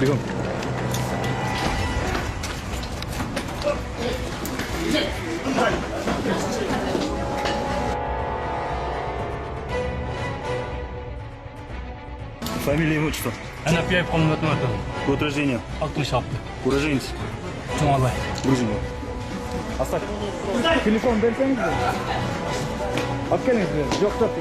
Бегом. Фамилия, имущество. Ana Piyayev Qo'mmat Matov. Год рождения. 66. Уроженец. Jumabay. Грузин. Оставь. Телефон берсеңіз. Алып келіңіз. Жоқ, жоқ,